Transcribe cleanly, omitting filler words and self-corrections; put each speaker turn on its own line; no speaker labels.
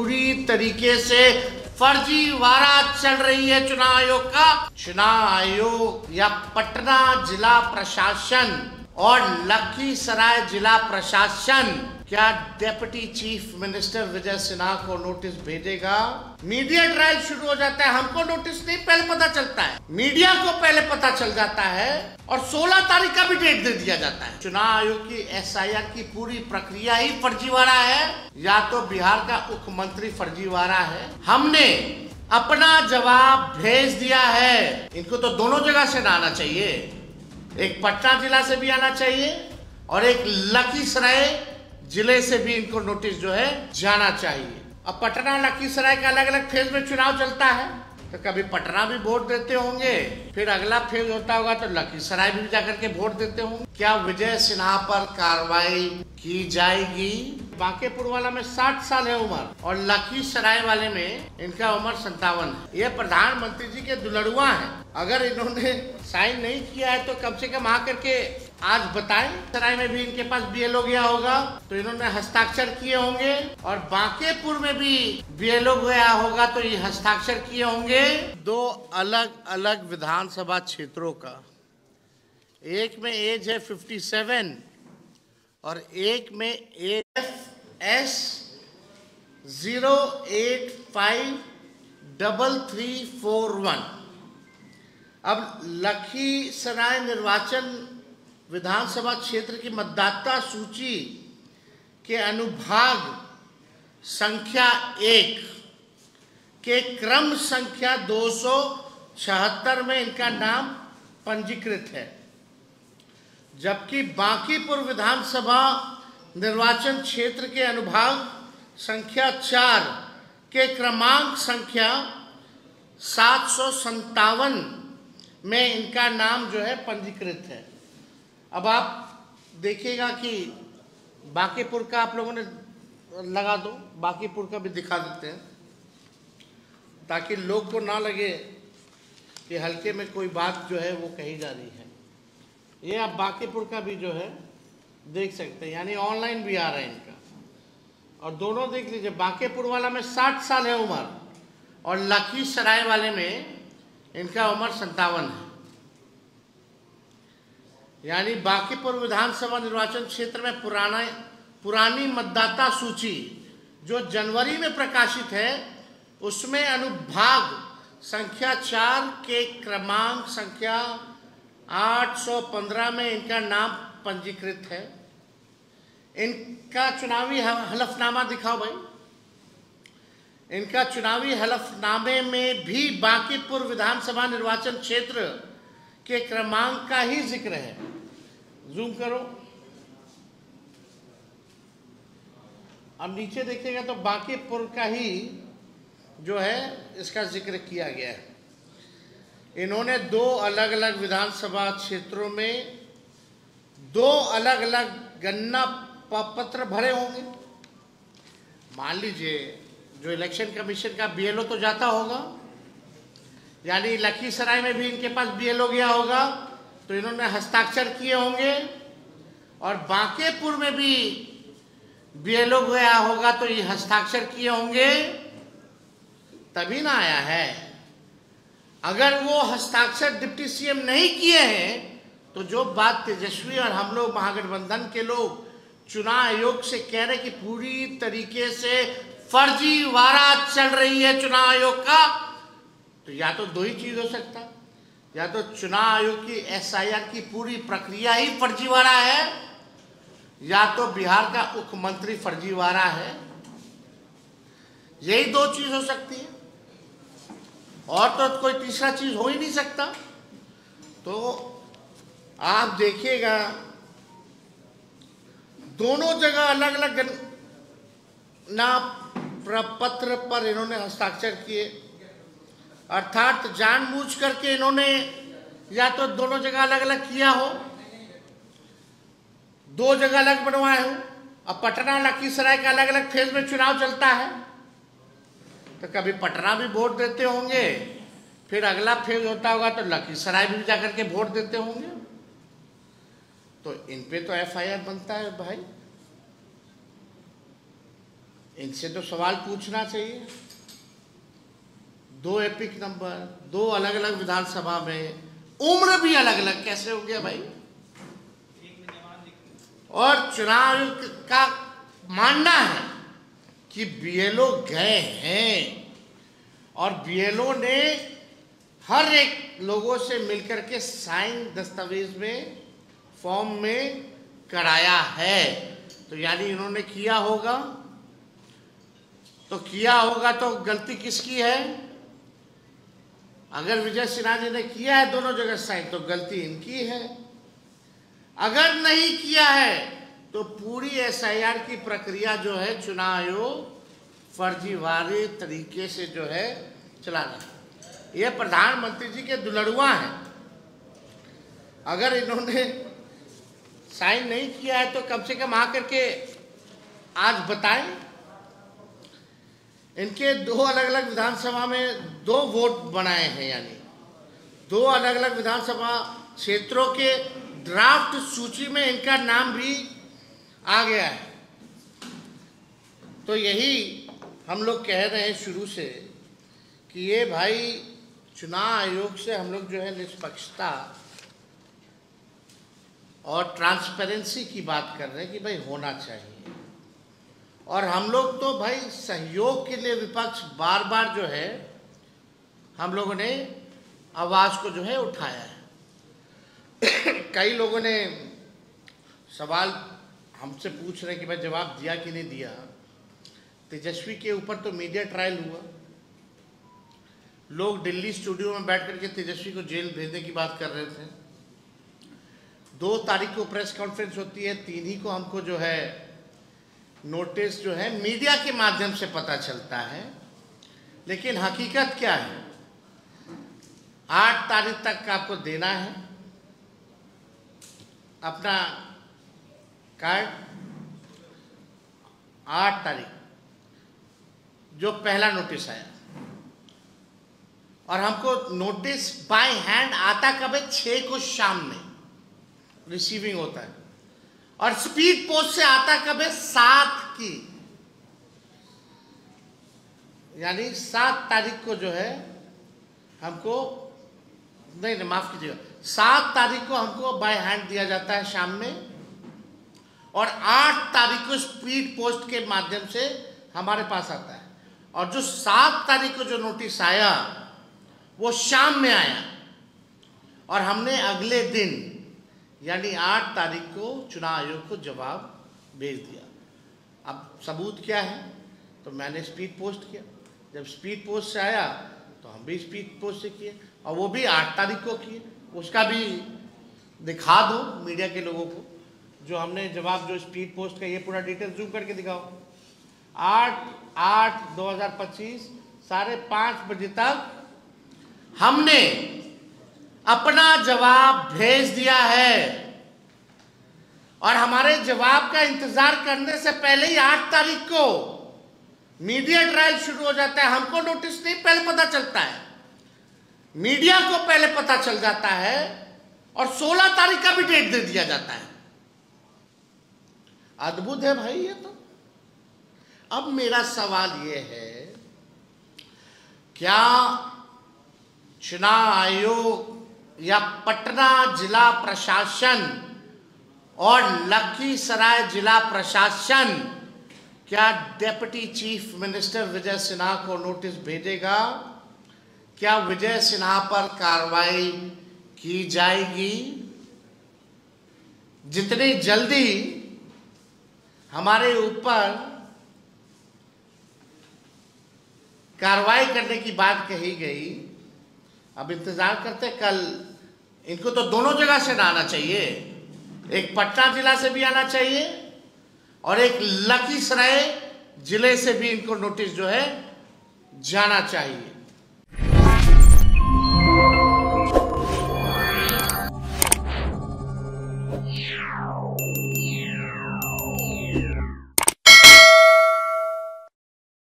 पूरी तरीके से फर्जीवाड़ा चल रही है चुनाव आयोग का। चुनाव आयोग या पटना जिला प्रशासन और लखीसराय जिला प्रशासन क्या deputy chief minister Vijay Sinha को नोटिस भेजेगा? मीडिया ट्रायल शुरू हो जाता है, हमको नोटिस नहीं पहले पता चलता है, मीडिया को पहले पता चल जाता है और 16 तारीख का भी डेट दे दिया जाता है। चुनाव आयोग की SIR की पूरी प्रक्रिया ही फर्जीवाड़ा है, या तो बिहार का मुख्यमंत्री फर्जीवाड़ा है। हमने अपना जवाब भेज दिया है। इनको तो दोनों जगह से आना चाहिए, एक पटना जिला से भी आना चाहिए और एक लखीसराय जिले से भी इनको नोटिस जो है जाना चाहिए। अब पटना लखीसराय का अलग अलग फेज में चुनाव चलता है, तो कभी पटना भी वोट देते होंगे, फिर अगला फेज होता होगा तो लखीसराय भी जाकर के वोट देते होंगे। क्या विजय सिन्हा पर कार्रवाई की जाएगी? बांकेपुर वाला में 60 साल है उम्र और लखीसराय वाले में इनका उम्र 57 है। ये प्रधानमंत्री जी के दुलड़ुआ हैं। अगर इन्होंने साइन नहीं किया है तो कम से कम आकर के आज बताएं। सराय में भी इनके पास BLO गया होगा तो इन्होंने हस्ताक्षर किए होंगे, और बांकेपुर में भी BLO गया होगा तो ये हस्ताक्षर किए होंगे। दो अलग अलग विधानसभा क्षेत्रों का, एक में एज है 57 और एक में FS 0853341। अब लखीसराय निर्वाचन विधानसभा क्षेत्र की मतदाता सूची के अनुभाग संख्या 1 के क्रम संख्या 276 में इनका नाम पंजीकृत है, जबकि बांकीपुर विधानसभा निर्वाचन क्षेत्र के अनुभाग संख्या 4 के क्रमांक संख्या 757 में इनका नाम जो है पंजीकृत है। अब आप देखिएगा कि बांकीपुर का आप लोगों ने लगा दो, बांकीपुर का भी दिखा देते हैं ताकि लोग को ना लगे कि हल्के में कोई बात जो है वो कही जा रही है। ये आप बांकीपुर का भी जो है देख सकते हैं, यानी ऑनलाइन भी आ रहा है इनका, और दोनों देख लीजिए। बांकीपुर वाला में 60 साल है उम्र और लखीसराय वाले में इनका उम्र 57 है। यानी बांकीपुर विधानसभा निर्वाचन क्षेत्र में पुरानी मतदाता सूची जो जनवरी में प्रकाशित है उसमें अनुभाग संख्या 4 के क्रमांक संख्या 815 में इनका नाम पंजीकृत है। इनका चुनावी हलफनामा दिखाओ भाई। इनका चुनावी हलफनामे में भी बांकीपुर विधानसभा निर्वाचन क्षेत्र के क्रमांक का ही जिक्र है। जूम करो, अब नीचे देखिएगा तो बांकीपुर का ही जो है इसका जिक्र किया गया है। इन्होंने 2 अलग अलग विधानसभा क्षेत्रों में 2 अलग अलग गणना पत्र भरे होंगे। मान लीजिए जो इलेक्शन कमीशन का BLO तो जाता होगा, यानी लखीसराय में भी इनके पास BLO गया होगा तो इन्होंने हस्ताक्षर किए होंगे, और बांकेपुर में भी BLO गया होगा तो ये हस्ताक्षर किए होंगे, तभी ना आया है। अगर वो हस्ताक्षर डिप्टी CM नहीं किए हैं तो जो बात तेजस्वी और हम लोग महागठबंधन के लोग चुनाव आयोग से कह रहे कि पूरी तरीके से फर्जीवाड़ा चल रही है चुनाव आयोग का, तो या तो 2 ही चीज हो सकता, या तो चुनाव आयोग की SIR की पूरी प्रक्रिया ही फर्जीवाड़ा है, या तो बिहार का मुख्यमंत्री फर्जीवाड़ा है। यही 2 चीज हो सकती है, और तो कोई तीसरा चीज हो ही नहीं सकता। तो आप देखिएगा दोनों जगह अलग अलग ना प्रपत्र पर इन्होंने हस्ताक्षर किए, अर्थात जानबूझ करके इन्होंने या तो दोनों जगह अलग अलग किया हो, 2 जगह अलग बनवाए हो। अब पटना लखीसराय का अलग अलग फेज में चुनाव चलता है, तो कभी पटना भी वोट देते होंगे, फिर अगला फेज होता होगा तो लखीसराय भी जाकर के वोट देते होंगे। तो इन पे तो FIR बनता है भाई। इनसे तो सवाल पूछना चाहिए। 2 एपिक नंबर, 2 अलग अलग विधानसभा में, उम्र भी अलग अलग, कैसे हो गया भाई? और चुनाव आयोग का मानना है कि बीएलओ गए हैं और बीएलओ ने हर एक लोगों से मिलकर के साइन दस्तावेज में, फॉर्म में कराया है। तो यानी इन्होंने किया होगा, तो गलती किसकी है? अगर विजय सिन्हा जी ने किया है दोनों जगह साइन, तो गलती इनकी है। अगर नहीं किया है तो पूरी एसआईआर की प्रक्रिया जो है चुनाव आयोग फर्जीवाड़े तरीके से जो है चला रहा है। ये प्रधानमंत्री जी के दुलड़ुआ हैं। अगर इन्होंने साइन नहीं किया है तो कम से कम आकर के आज बताएं। इनके 2 अलग अलग विधानसभा में 2 वोट बनाए हैं, यानी 2 अलग अलग विधानसभा क्षेत्रों के ड्राफ्ट सूची में इनका नाम भी आ गया है। तो यही हम लोग कह रहे हैं शुरू से कि ये भाई चुनाव आयोग से हम लोग जो है निष्पक्षता और ट्रांसपेरेंसी की बात कर रहे हैं कि भाई होना चाहिए। और हम लोग तो भाई सहयोग के लिए विपक्ष बार बार जो है हम लोगों ने आवाज को जो है उठाया है। कई लोगों ने सवाल हमसे पूछ रहे हैं कि भाई जवाब दिया कि नहीं दिया। तेजस्वी के ऊपर तो मीडिया ट्रायल हुआ, लोग दिल्ली स्टूडियो में बैठ करके तेजस्वी को जेल भेजने की बात कर रहे थे। 2 तारीख को प्रेस कॉन्फ्रेंस होती है, 3 ही को हमको जो है नोटिस जो है मीडिया के माध्यम से पता चलता है। लेकिन हकीकत क्या है? 8 तारीख तक का आपको देना है अपना कार्ड। 8 तारीख जो पहला नोटिस आया, और हमको नोटिस बाय हैंड आता कब है? 6 को शाम में रिसीविंग होता है, और स्पीड पोस्ट से आता कब है? 7 की, यानी 7 तारीख को जो है हमको, नहीं माफ कीजिएगा, 7 तारीख को हमको बाय हैंड दिया जाता है शाम में, और 8 तारीख को स्पीड पोस्ट के माध्यम से हमारे पास आता है। और जो 7 तारीख को जो नोटिस आया वो शाम में आया, और हमने अगले दिन यानी 8 तारीख को चुनाव आयोग को जवाब भेज दिया। अब सबूत क्या है? तो मैंने स्पीड पोस्ट किया। जब स्पीड पोस्ट से आया तो हम भी स्पीड पोस्ट से किए, और वो भी 8 तारीख को किए। उसका भी दिखा दो मीडिया के लोगों को, जो हमने जवाब जो स्पीड पोस्ट का, ये पूरा डिटेल जूम करके दिखाओ। 8/8/2025 5:30 बजे तक हमने अपना जवाब भेज दिया है, और हमारे जवाब का इंतजार करने से पहले ही 8 तारीख को मीडिया ट्रायल शुरू हो जाता है। हमको नोटिस नहीं पहले पता चलता है, मीडिया को पहले पता चल जाता है, और 16 तारीख का भी डेट दे दिया जाता है। अद्भुत है भाई ये तो। अब मेरा सवाल ये है, क्या चुनाव आयोग या पटना जिला प्रशासन और लखीसराय जिला प्रशासन क्या deputy chief minister Vijay Sinha को नोटिस भेजेगा? क्या विजय सिन्हा पर कार्रवाई की जाएगी? जितनी जल्दी हमारे ऊपर कार्रवाई करने की बात कही गई, अब इंतजार करते। कल इनको तो दोनों जगह से ना आना चाहिए, एक पटना जिला से भी आना चाहिए और एक लखीसराय जिले से भी इनको नोटिस जो है जाना चाहिए।